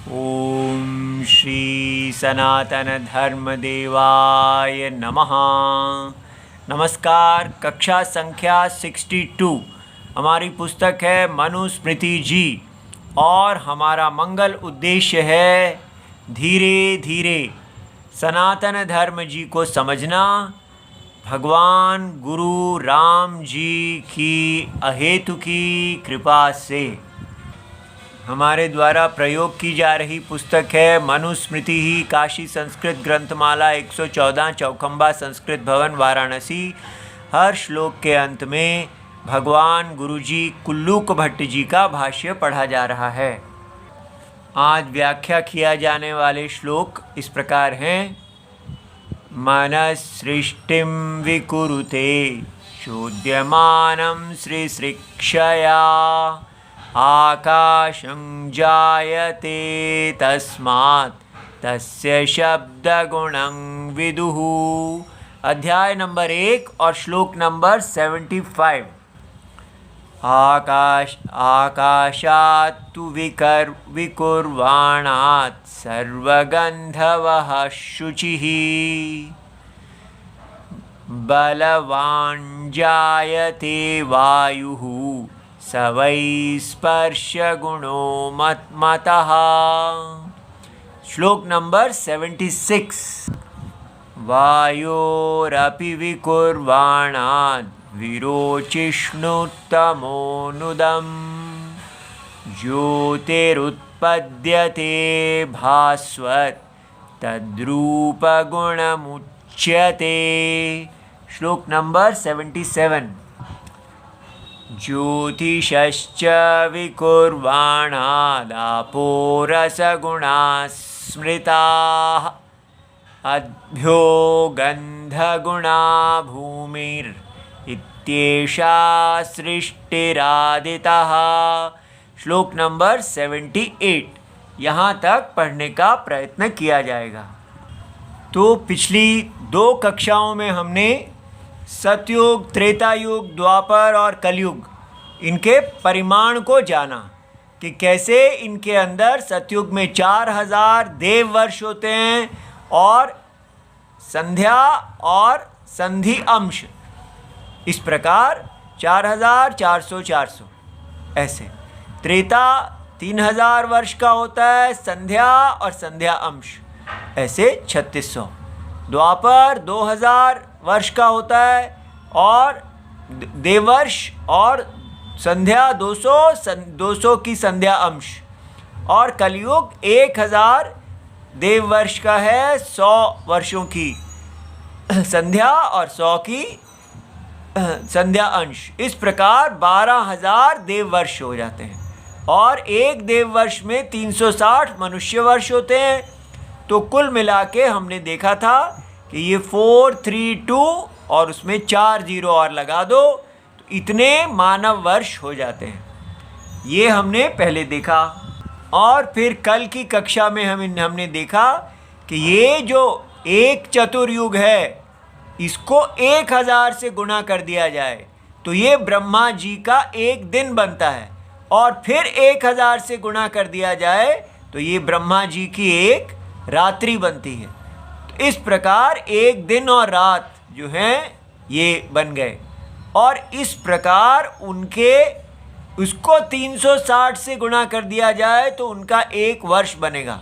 ओम श्री सनातन धर्म देवाय नमः। नमस्कार। कक्षा संख्या 62 हमारी पुस्तक है मनुस्मृति जी और हमारा मंगल उद्देश्य है धीरे धीरे सनातन धर्म जी को समझना। भगवान गुरु राम जी की अहेतुकी कृपा से हमारे द्वारा प्रयोग की जा रही पुस्तक है मनुस्मृति ही, काशी संस्कृत ग्रंथमाला 114, चौखंबा संस्कृत भवन वाराणसी। हर श्लोक के अंत में भगवान गुरुजी कुल्लूक भट्ट जी का भाष्य पढ़ा जा रहा है। आज व्याख्या किया जाने वाले श्लोक इस प्रकार हैं। मनसृष्टिं विकुरुते चोद्यमानं श्रीसृक्षया आकाशं जायते तस्मात् तस्य शब्दगुणं विदुः। अध्याय नंबर 1 और श्लोक नंबर 75। आकाशात् तु विकुर्वाणात् सर्वगन्धवः शुचिः बलवान् जायते वायुः स वै स्पर्शगुणो मतः। श्लोक नंबर 76। वायोरपि विकुर्वाणाद् विरोचिष्णुतमोनुदम् ज्योतिरुत्पद्यते भास्वत् तद्रूपगुणमुच्यते। श्लोक नंबर 77। ज्योतिषश्च विकुर्वाणादापो रसगुणाः स्मृताः अद्भ्यो गन्धगुणा भूमिरित्येषा सृष्टिरादितः। श्लोक नंबर 78। यहाँ तक पढ़ने का प्रयत्न किया जाएगा। तो पिछली 2 कक्षाओं में हमने सतयुग, त्रेता युग, द्वापर और कलयुग इनके परिमाण को जाना कि कैसे इनके अंदर सतयुग में 4000 देव वर्ष होते हैं और संध्या और संधि अंश इस प्रकार 4000, 400, 400 ऐसे। त्रेता 3000 वर्ष का होता है, संध्या और संध्या अंश ऐसे 3600। द्वापर 2000 वर्ष का होता है और देवर्ष और संध्या 200 की संध्या अंश। और कलयुग 1000 देव वर्ष का है, 100 वर्षों की संध्या और 100 की संध्या अंश। इस प्रकार 12000 देव वर्ष हो जाते हैं और एक देव वर्ष में 360 मनुष्य वर्ष होते हैं। तो कुल मिला के हमने देखा था कि ये 432 और उसमें 4 जीरो और लगा दो तो इतने मानव वर्ष हो जाते हैं। ये हमने पहले देखा। और फिर कल की कक्षा में हमने देखा कि ये जो एक चतुर्युग है इसको 1000 से गुणा कर दिया जाए तो ये ब्रह्मा जी का एक दिन बनता है और फिर 1000 से गुणा कर दिया जाए तो ये ब्रह्मा जी की एक रात्रि बनती है। तो इस प्रकार एक दिन और रात जो हैं ये बन गए और इस प्रकार उनके उसको 360 से गुणा कर दिया जाए तो उनका एक वर्ष बनेगा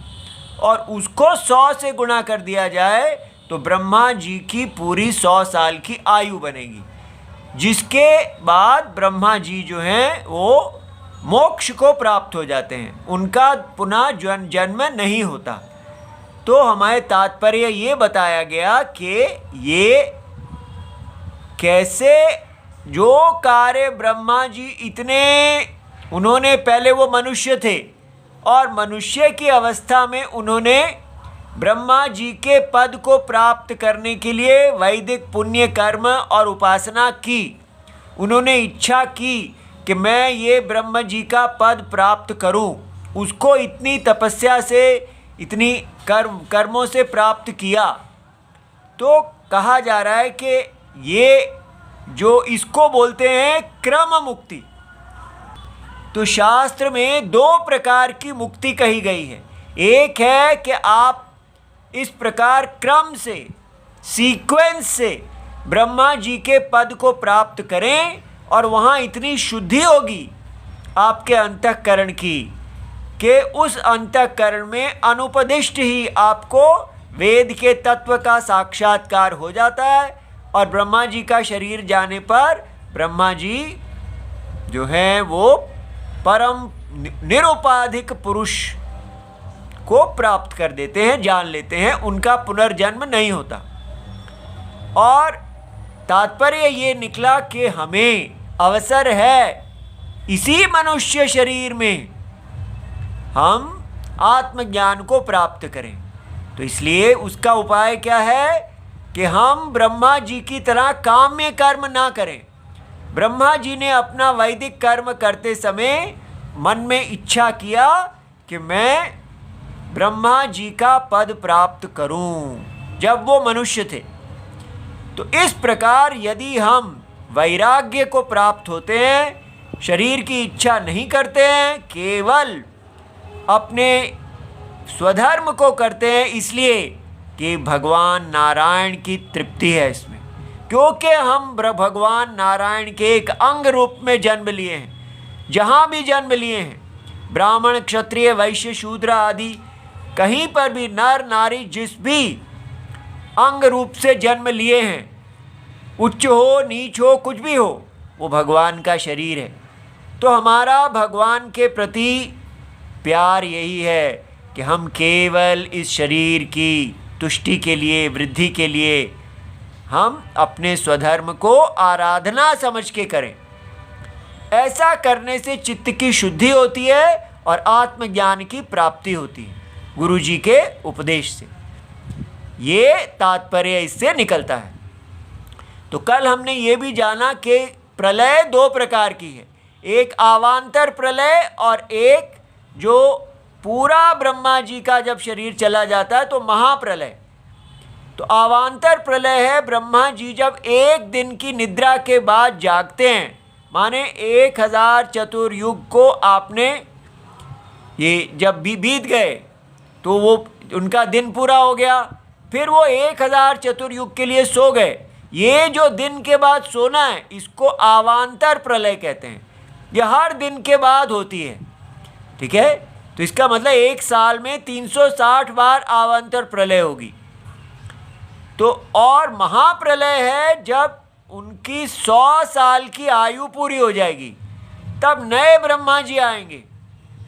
और उसको 100 से गुणा कर दिया जाए तो ब्रह्मा जी की पूरी 100 साल की आयु बनेगी, जिसके बाद ब्रह्मा जी जो हैं वो मोक्ष को प्राप्त हो जाते हैं, उनका पुनः जन्म नहीं होता। तो हमारे तात्पर्य ये बताया गया कि ये कैसे जो कार्य ब्रह्मा जी उन्होंने पहले वो मनुष्य थे और मनुष्य की अवस्था में उन्होंने ब्रह्मा जी के पद को प्राप्त करने के लिए वैदिक पुण्य कर्म और उपासना की। उन्होंने इच्छा की कि मैं ये ब्रह्म जी का पद प्राप्त करूं। उसको इतनी तपस्या से, इतनी कर्मों से प्राप्त किया। तो कहा जा रहा है कि ये जो इसको बोलते हैं क्रम मुक्ति। तो शास्त्र में दो प्रकार की मुक्ति कही गई है। एक है कि आप इस प्रकार क्रम से, सीक्वेंस से ब्रह्मा जी के पद को प्राप्त करें और वहाँ इतनी शुद्धि होगी आपके अंतःकरण की कि उस अंतःकरण में अनुपदिष्ट ही आपको वेद के तत्व का साक्षात्कार हो जाता है और ब्रह्मा जी का शरीर जाने पर ब्रह्मा जी जो है वो परम निरुपाधिक पुरुष को प्राप्त कर देते हैं, जान लेते हैं, उनका पुनर्जन्म नहीं होता। और तात्पर्य ये निकला कि हमें अवसर है इसी मनुष्य शरीर में हम आत्मज्ञान को प्राप्त करें। तो इसलिए उसका उपाय क्या है कि हम ब्रह्मा जी की तरह काम्य कर्म ना करें। ब्रह्मा जी ने अपना वैदिक कर्म करते समय मन में इच्छा किया कि मैं ब्रह्मा जी का पद प्राप्त करूं जब वो मनुष्य थे। तो इस प्रकार यदि हम वैराग्य को प्राप्त होते हैं, शरीर की इच्छा नहीं करते हैं, केवल अपने स्वधर्म को करते हैं, इसलिए कि भगवान नारायण की तृप्ति है इसमें, क्योंकि हम भगवान नारायण के एक अंग रूप में जन्म लिए हैं। जहाँ भी जन्म लिए हैं, ब्राह्मण, क्षत्रिय, वैश्य, शूद्र आदि कहीं पर भी नर नारी जिस भी अंग रूप से जन्म लिए हैं, उच्च हो नीच हो कुछ भी हो, वो भगवान का शरीर है। तो हमारा भगवान के प्रति प्यार यही है कि हम केवल इस शरीर की तुष्टि के लिए, वृद्धि के लिए हम अपने स्वधर्म को आराधना समझ के करें। ऐसा करने से चित्त की शुद्धि होती है और आत्मज्ञान की प्राप्ति होती है गुरु जी के उपदेश से। ये तात्पर्य इससे निकलता है। तो कल हमने ये भी जाना कि प्रलय दो प्रकार की है, एक आवांतर प्रलय और एक जो पूरा ब्रह्मा जी का जब शरीर चला जाता है तो महाप्रलय। तो अवांतर प्रलय है ब्रह्मा जी जब एक दिन की निद्रा के बाद जागते हैं, माने 1000 चतुर्युग को आपने ये जब भी बीत गए तो वो उनका दिन पूरा हो गया, फिर वो 1000 चतुर्युग के लिए सो गए। ये जो दिन के बाद सोना है इसको अवांतर प्रलय कहते हैं। ये हर दिन के बाद होती है, ठीक है। तो इसका मतलब एक साल में 360 बार अवांतर प्रलय होगी। तो और महाप्रलय है जब उनकी 100 साल की आयु पूरी हो जाएगी, तब नए ब्रह्मा जी आएंगे।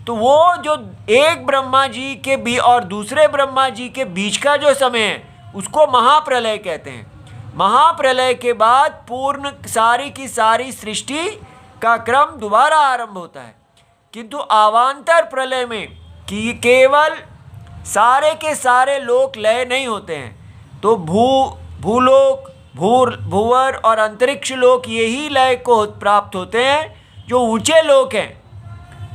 तो वो जो एक ब्रह्मा जी के भी और दूसरे ब्रह्मा जी के बीच का जो समय है उसको महाप्रलय कहते हैं। महाप्रलय के बाद पूर्ण सारी की सारी सृष्टि का क्रम दोबारा आरंभ होता है। किंतु अवांतर प्रलय में कि केवल सारे के सारे लोक लय नहीं होते हैं, तो भूलोक, भूवर और अंतरिक्ष लोक यही लय को प्राप्त होते हैं। जो ऊंचे लोक हैं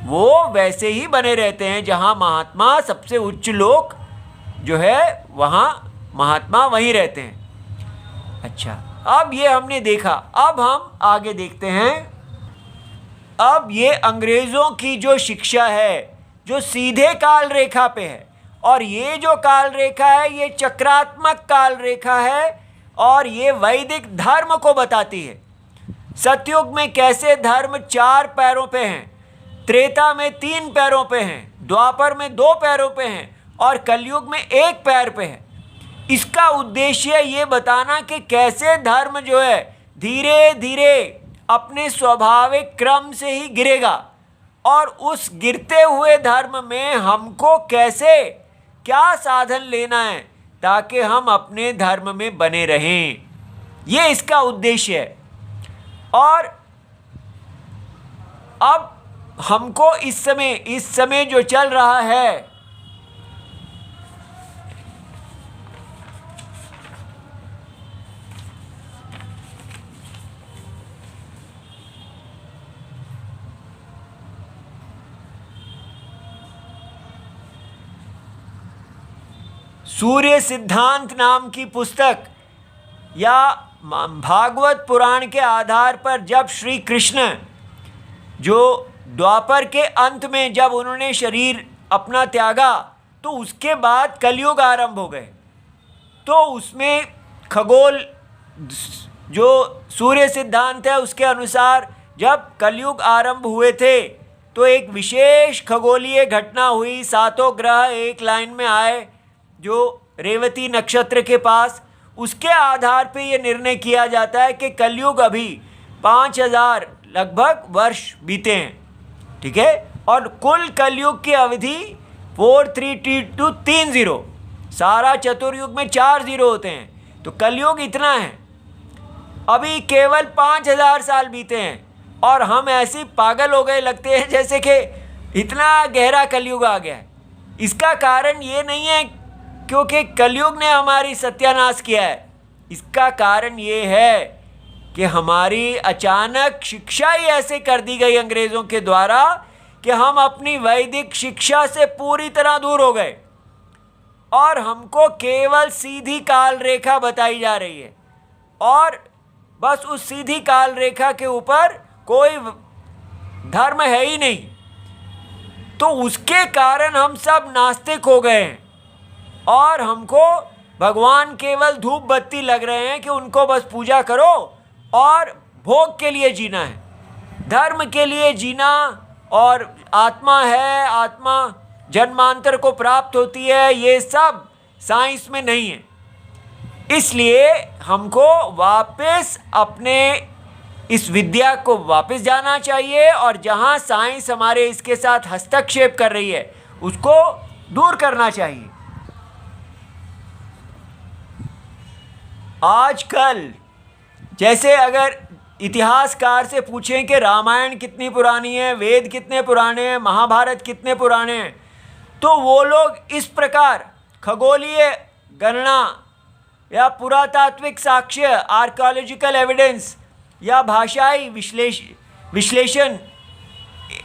वो वैसे ही बने रहते हैं, जहाँ महात्मा सबसे उच्च लोक जो है वहाँ महात्मा वहीं रहते हैं। अच्छा, अब ये हमने देखा, अब हम आगे देखते हैं। अब ये अंग्रेज़ों की जो शिक्षा है जो सीधे काल रेखा पे है, और ये जो काल रेखा है ये चक्रात्मक काल रेखा है और ये वैदिक धर्म को बताती है। सतयुग में कैसे धर्म 4 पैरों पे हैं, त्रेता में 3 पैरों पे हैं, द्वापर में 2 पैरों पे हैं और कलयुग में 1 पैर पे है। इसका उद्देश्य ये बताना कि कैसे धर्म जो है धीरे धीरे अपने स्वाभाविक क्रम से ही गिरेगा, और उस गिरते हुए धर्म में हमको कैसे क्या साधन लेना है ताकि हम अपने धर्म में बने रहें, ये इसका उद्देश्य है। और अब हमको इस समय जो चल रहा है सूर्य सिद्धांत नाम की पुस्तक या भागवत पुराण के आधार पर जब श्री कृष्ण जो द्वापर के अंत में जब उन्होंने शरीर अपना त्यागा तो उसके बाद कलयुग आरंभ हो गए। तो उसमें खगोल जो सूर्य सिद्धांत है उसके अनुसार जब कलयुग आरंभ हुए थे तो एक विशेष खगोलीय घटना हुई। सातों ग्रह एक लाइन में आए जो रेवती नक्षत्र के पास। उसके आधार पे ये निर्णय किया जाता है कि कलयुग अभी 5000 लगभग वर्ष बीते हैं, ठीक है। और कुल कलयुग की अवधि 433230, सारा चतुर्युग में 4 जीरो होते हैं, तो कलयुग इतना है। अभी केवल 5000 साल बीते हैं और हम ऐसे पागल हो गए लगते हैं जैसे कि इतना गहरा कलयुग आ गया है। इसका कारण ये नहीं है क्योंकि कलयुग ने हमारी सत्यानाश किया है, इसका कारण ये है कि हमारी अचानक शिक्षा ही ऐसे कर दी गई अंग्रेज़ों के द्वारा कि हम अपनी वैदिक शिक्षा से पूरी तरह दूर हो गए और हमको केवल सीधी काल रेखा बताई जा रही है और बस उस सीधी काल रेखा के ऊपर कोई धर्म है ही नहीं। तो उसके कारण हम सब नास्तिक हो गए हैं और हमको भगवान केवल धूप बत्ती लग रहे हैं कि उनको बस पूजा करो और भोग के लिए जीना है, धर्म के लिए जीना। और आत्मा है, आत्मा जन्मांतर को प्राप्त होती है, ये सब साइंस में नहीं है। इसलिए हमको वापस अपने इस विद्या को वापस जाना चाहिए और जहाँ साइंस हमारे इसके साथ हस्तक्षेप कर रही है उसको दूर करना चाहिए। आजकल जैसे अगर इतिहासकार से पूछें कि रामायण कितनी पुरानी है, वेद कितने पुराने हैं, महाभारत कितने पुराने हैं, तो वो लोग इस प्रकार खगोलीय गणना या पुरातात्विक साक्ष्य, आर्कियोलॉजिकल एविडेंस या भाषाई विश्लेषण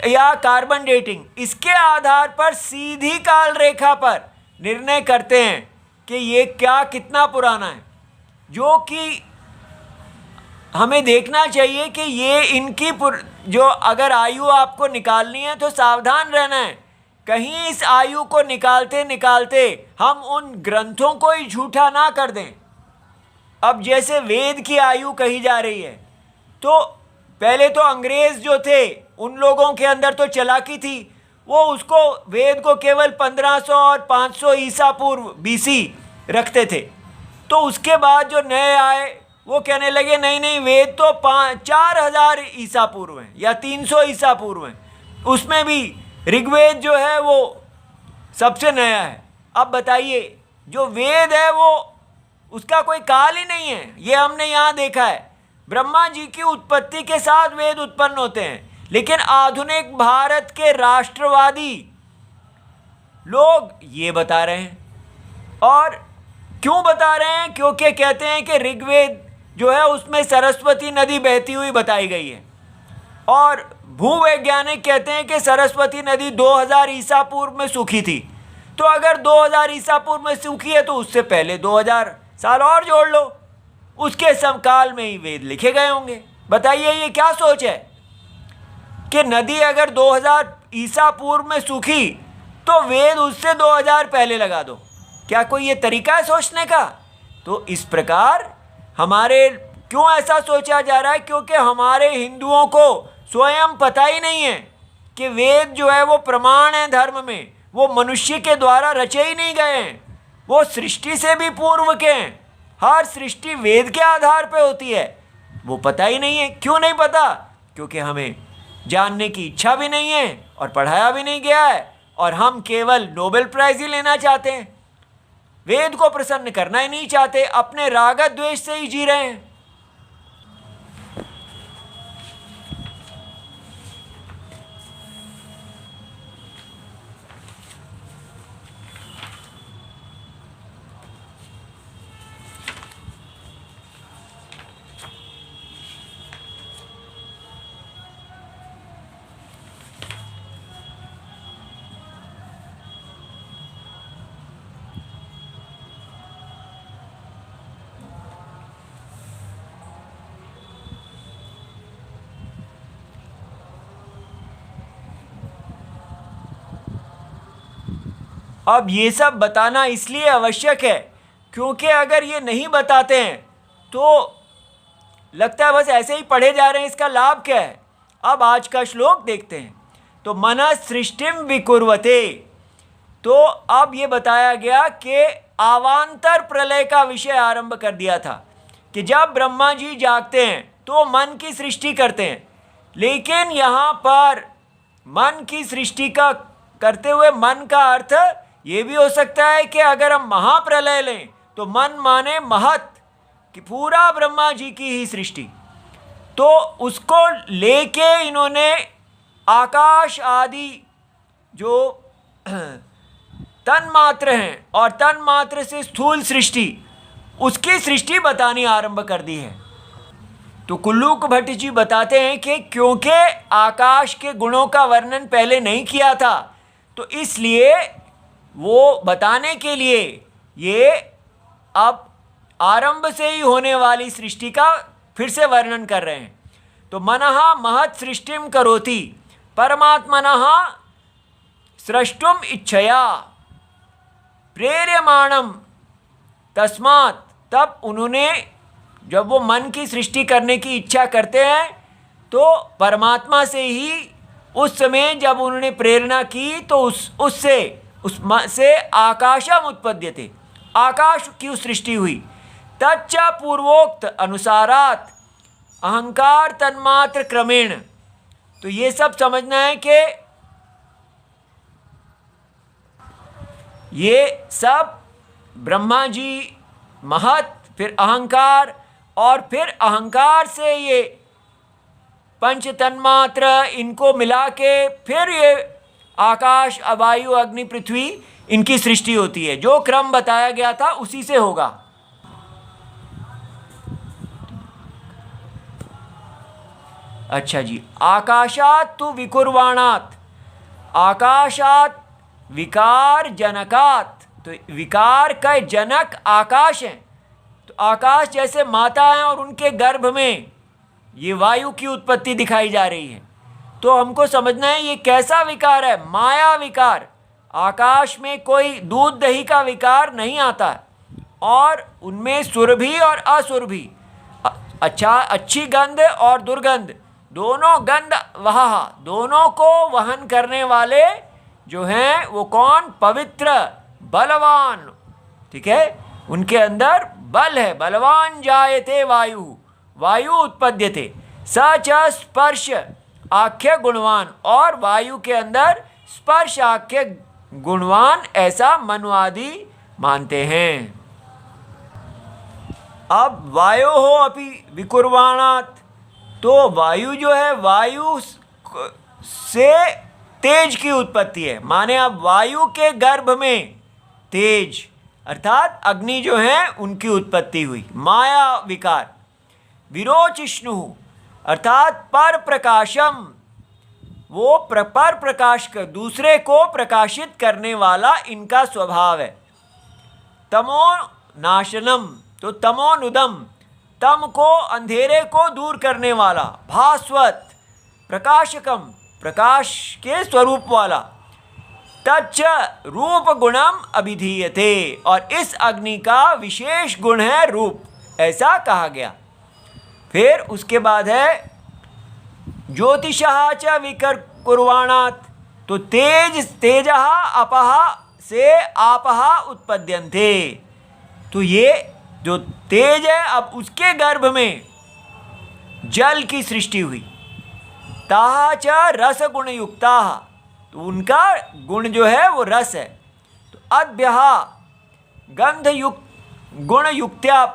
या कार्बन डेटिंग, इसके आधार पर सीधी काल रेखा पर निर्णय करते हैं कि ये क्या कितना पुराना है। जो कि हमें देखना चाहिए कि ये इनकी जो अगर आयु आपको निकालनी है तो सावधान रहना है, कहीं इस आयु को निकालते निकालते हम उन ग्रंथों को ही झूठा ना कर दें। अब जैसे वेद की आयु कही जा रही है, तो पहले तो अंग्रेज जो थे उन लोगों के अंदर तो चालाकी थी, वो उसको वेद को केवल 1500 और 500 ईसा पूर्व BC रखते थे। तो उसके बाद जो नए आए वो कहने लगे नहीं नहीं, वेद तो 4000 ईसा पूर्व हैं या 300 ईसा पूर्व हैं, उसमें भी ऋग्वेद जो है वो सबसे नया है। अब बताइए, जो वेद है वो उसका कोई काल ही नहीं है। ये हमने यहाँ देखा है, ब्रह्मा जी की उत्पत्ति के साथ वेद उत्पन्न होते हैं, लेकिन आधुनिक भारत के राष्ट्रवादी लोग ये बता रहे हैं। और क्यों बता रहे हैं? क्योंकि कहते हैं कि ऋग्वेद जो है उसमें सरस्वती नदी बहती हुई बताई गई है और भूवैज्ञानिक कहते हैं कि सरस्वती नदी 2000 ईसा पूर्व में सूखी थी। तो अगर 2000 ईसा पूर्व में सूखी है तो उससे पहले 2000 साल और जोड़ लो, उसके समकाल में ही वेद लिखे गए होंगे। बताइए ये क्या सोच है कि नदी अगर 2000 ईसा पूर्व में सूखी तो वेद उससे 2000 पहले लगा दो? क्या कोई ये तरीका है सोचने का? तो इस प्रकार हमारे क्यों ऐसा सोचा जा रहा है? क्योंकि हमारे हिंदुओं को स्वयं पता ही नहीं है कि वेद जो है वो प्रमाण है धर्म में, वो मनुष्य के द्वारा रचे ही नहीं गए हैं, वो सृष्टि से भी पूर्व के हैं। हर सृष्टि वेद के आधार पर होती है, वो पता ही नहीं है। क्यों नहीं पता? क्योंकि हमें जानने की इच्छा भी नहीं है और पढ़ाया भी नहीं गया है, और हम केवल नोबेल प्राइज़ ही लेना चाहते हैं, वेद को प्रसन्न करना ही नहीं चाहते, अपने राग द्वेष से ही जी रहे हैं। अब ये सब बताना इसलिए आवश्यक है क्योंकि अगर ये नहीं बताते हैं तो लगता है बस ऐसे ही पढ़े जा रहे हैं, इसका लाभ क्या है। अब आज का श्लोक देखते हैं। तो मनः सृष्टिम विकुर्वते, तो अब ये बताया गया कि अवान्तर प्रलय का विषय आरंभ कर दिया था कि जब ब्रह्मा जी जागते हैं तो मन की सृष्टि करते हैं, लेकिन यहाँ पर मन की सृष्टि का करते हुए मन का अर्थ ये भी हो सकता है कि अगर हम महाप्रलय लें तो मन माने महत, कि पूरा ब्रह्मा जी की ही सृष्टि। तो उसको लेके इन्होंने आकाश आदि जो तन्मात्र हैं और तन्मात्र से स्थूल सृष्टि, उसकी सृष्टि बतानी आरंभ कर दी है। तो कुल्लूक भट्ट जी बताते हैं कि क्योंकि आकाश के गुणों का वर्णन पहले नहीं किया था तो इसलिए वो बताने के लिए ये अब आरंभ से ही होने वाली सृष्टि का फिर से वर्णन कर रहे हैं। तो मनः महत् सृष्टिम करोति परमात्मनः सृष्टुम इच्छया प्रेर्यमाणम तस्मात्, तब उन्होंने जब वो मन की सृष्टि करने की इच्छा करते हैं तो परमात्मा से ही उस समय जब उन्होंने प्रेरणा की तो उससे आकाशम उत्पद्यते, आकाश की सृष्टि हुई। तच्च पूर्वोक्त अनुसारात अहंकार तन्मात्र क्रमेण। तो ये सब समझना है कि ये सब ब्रह्मा जी महत, फिर अहंकार, और फिर अहंकार से ये पंच तन्मात्र, इनको मिला के फिर ये आकाश वायु अग्नि पृथ्वी, इनकी सृष्टि होती है। जो क्रम बताया गया था उसी से होगा। अच्छा जी, आकाशात तु विकुर्वाणात, आकाशात विकार जनकात, तो विकार का जनक आकाश है। तो आकाश जैसे माता है और उनके गर्भ में ये वायु की उत्पत्ति दिखाई जा रही है। तो हमको समझना है ये कैसा विकार है, माया विकार। आकाश में कोई दूध दही का विकार नहीं आता है, और उनमें सुरभि और असुरभि, अच्छी गंध और दुर्गंध, दोनों गंध वहा, दोनों को वहन करने वाले जो हैं वो कौन, पवित्र बलवान, ठीक है, उनके अंदर बल है। बलवान जायते वायु, वायु उत्पद्यते, सच स्पर्श आख्य गुणवान, और वायु के अंदर स्पर्श आख्य गुणवान, ऐसा मनुवादी मानते हैं। अब वायु हो अपि विकुर्वाणात, तो वायु जो है वायु से तेज की उत्पत्ति है, माने अब वायु के गर्भ में तेज अर्थात अग्नि जो है उनकी उत्पत्ति हुई। माया विकार। विरोचिष्णु अर्थात पर प्रकाशम, वो पर प्रकाश कर दूसरे को प्रकाशित करने वाला इनका स्वभाव है। तमो नाशनम, तो तमोनुदम, तम को अंधेरे को दूर करने वाला। भास्वत प्रकाशकम, प्रकाश के स्वरूप वाला। तच्च रूप गुणम अभिधीयते, और इस अग्नि का विशेष गुण है रूप, ऐसा कहा गया। फिर उसके बाद है ज्योतिषः च विकुर्वाणात्, तो तेजः अपः से आपः उत्पद्यन्ते, तो ये जो तेज है अब उसके गर्भ में जल की सृष्टि हुई। ताः च रस गुण युक्ता, तो उनका गुण जो है वो रस है। तो अद्भ्यः गंध युक्त गुण युक्त्या,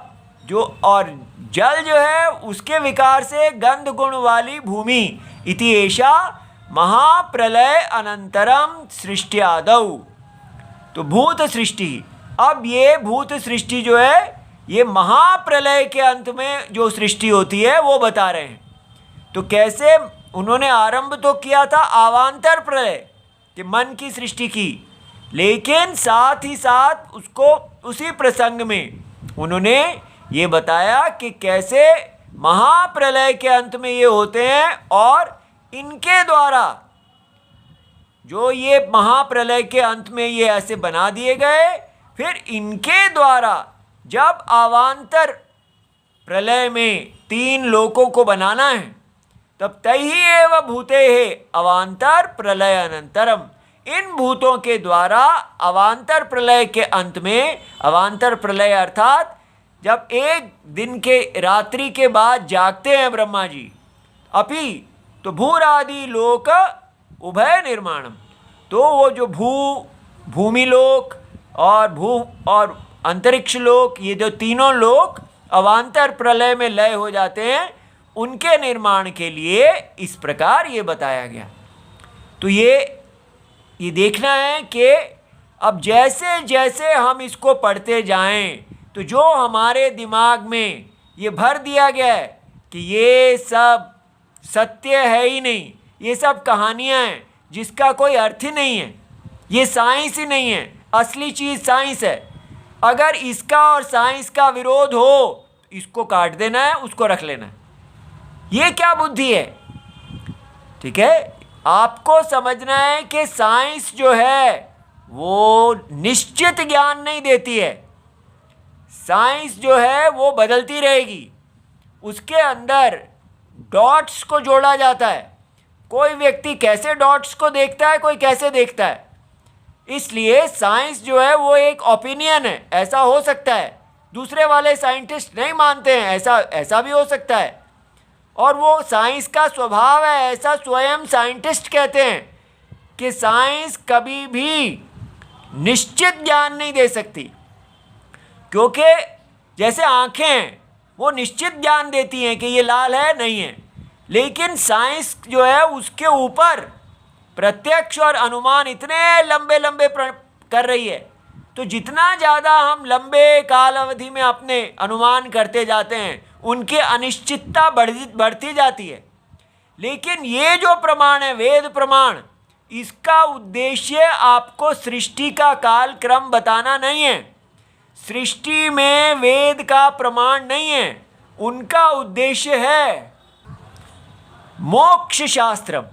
जो और जल जो है उसके विकार से गंध गुण वाली भूमि। इति एषा महाप्रलय अनंतरम सृष्ट्यादौ, तो भूत सृष्टि। अब ये भूत सृष्टि जो है ये महाप्रलय के अंत में जो सृष्टि होती है वो बता रहे हैं। तो कैसे उन्होंने आरंभ तो किया था अवान्तर प्रलय कि मन की सृष्टि की, लेकिन साथ ही साथ उसको उसी प्रसंग में उन्होंने ये बताया कि कैसे महाप्रलय के अंत में ये होते हैं और इनके द्वारा जो ये महाप्रलय के अंत में ये ऐसे बना दिए गए, फिर इनके द्वारा जब अवान्तर प्रलय में 3 लोकों को बनाना है, तब तही एव भूते है अवान्तर प्रलय अनंतरम। इन भूतों के द्वारा अवान्तर प्रलय के अंत में, अवान्तर प्रलय अर्थात जब एक दिन के रात्रि के बाद जागते हैं ब्रह्मा जी, अपि तो भूरादि लोक उभय निर्माणम, तो वो जो भूमि लोक और अंतरिक्ष लोक, ये जो तीनों लोक अवान्तर प्रलय में लय हो जाते हैं, उनके निर्माण के लिए इस प्रकार ये बताया गया। तो ये देखना है कि अब जैसे जैसे हम इसको पढ़ते जाएं, तो जो हमारे दिमाग में ये भर दिया गया है कि ये सब सत्य है ही नहीं, ये सब कहानियाँ हैं जिसका कोई अर्थ ही नहीं है, ये साइंस ही नहीं है, असली चीज़ साइंस है। अगर इसका और साइंस का विरोध हो, इसको काट देना है, उसको रख लेना है। ये क्या बुद्धि है? ठीक है, आपको समझना है कि साइंस जो है वो निश्चित ज्ञान नहीं देती है। साइंस जो है वो बदलती रहेगी, उसके अंदर डॉट्स को जोड़ा जाता है। कोई व्यक्ति कैसे डॉट्स को देखता है, कोई कैसे देखता है। इसलिए साइंस जो है वो एक ओपिनियन है, ऐसा हो सकता है, दूसरे वाले साइंटिस्ट नहीं मानते हैं, ऐसा भी हो सकता है। और वो साइंस का स्वभाव है, ऐसा स्वयं साइंटिस्ट कहते हैं कि साइंस कभी भी निश्चित ज्ञान नहीं दे सकती, क्योंकि जैसे आँखें हैं वो निश्चित ज्ञान देती हैं कि ये लाल है, नहीं है, लेकिन साइंस जो है उसके ऊपर प्रत्यक्ष और अनुमान इतने लंबे लंबे कर रही है, तो जितना ज़्यादा हम लंबे काल अवधि में अपने अनुमान करते जाते हैं, उनकी अनिश्चितता बढ़ती जाती है। लेकिन ये जो प्रमाण है, वेद प्रमाण, इसका उद्देश्य आपको सृष्टि का काल क्रम बताना नहीं है। सृष्टि में वेद का प्रमाण नहीं है, उनका उद्देश्य है मोक्ष शास्त्रम,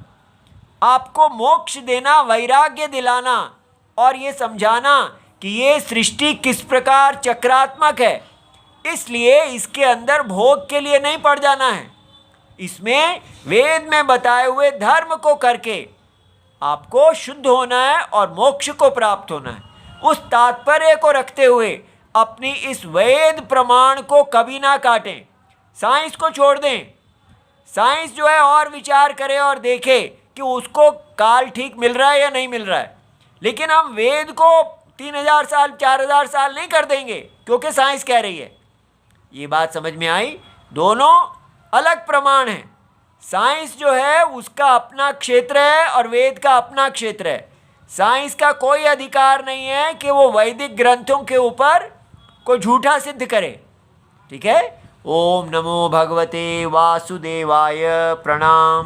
आपको मोक्ष देना, वैराग्य दिलाना और ये समझाना कि ये सृष्टि किस प्रकार चक्रात्मक है, इसलिए इसके अंदर भोग के लिए नहीं पड़ जाना है। इसमें वेद में बताए हुए धर्म को करके आपको शुद्ध होना है और मोक्ष को प्राप्त होना है। उस तात्पर्य को रखते हुए अपनी इस वेद प्रमाण को कभी ना काटें, साइंस को छोड़ दें। साइंस जो है और विचार करे और देखे कि उसको काल ठीक मिल रहा है या नहीं मिल रहा है, लेकिन हम वेद को 3000 साल 4000 साल नहीं कर देंगे क्योंकि साइंस कह रही है। ये बात समझ में आई? दोनों अलग प्रमाण हैं। साइंस जो है उसका अपना क्षेत्र है और वेद का अपना क्षेत्र है। साइंस का कोई अधिकार नहीं है कि वो वैदिक ग्रंथों के ऊपर कोई झूठा सिद्ध करे। ठीक है। ओम नमो भगवते वासुदेवाय। प्रणाम।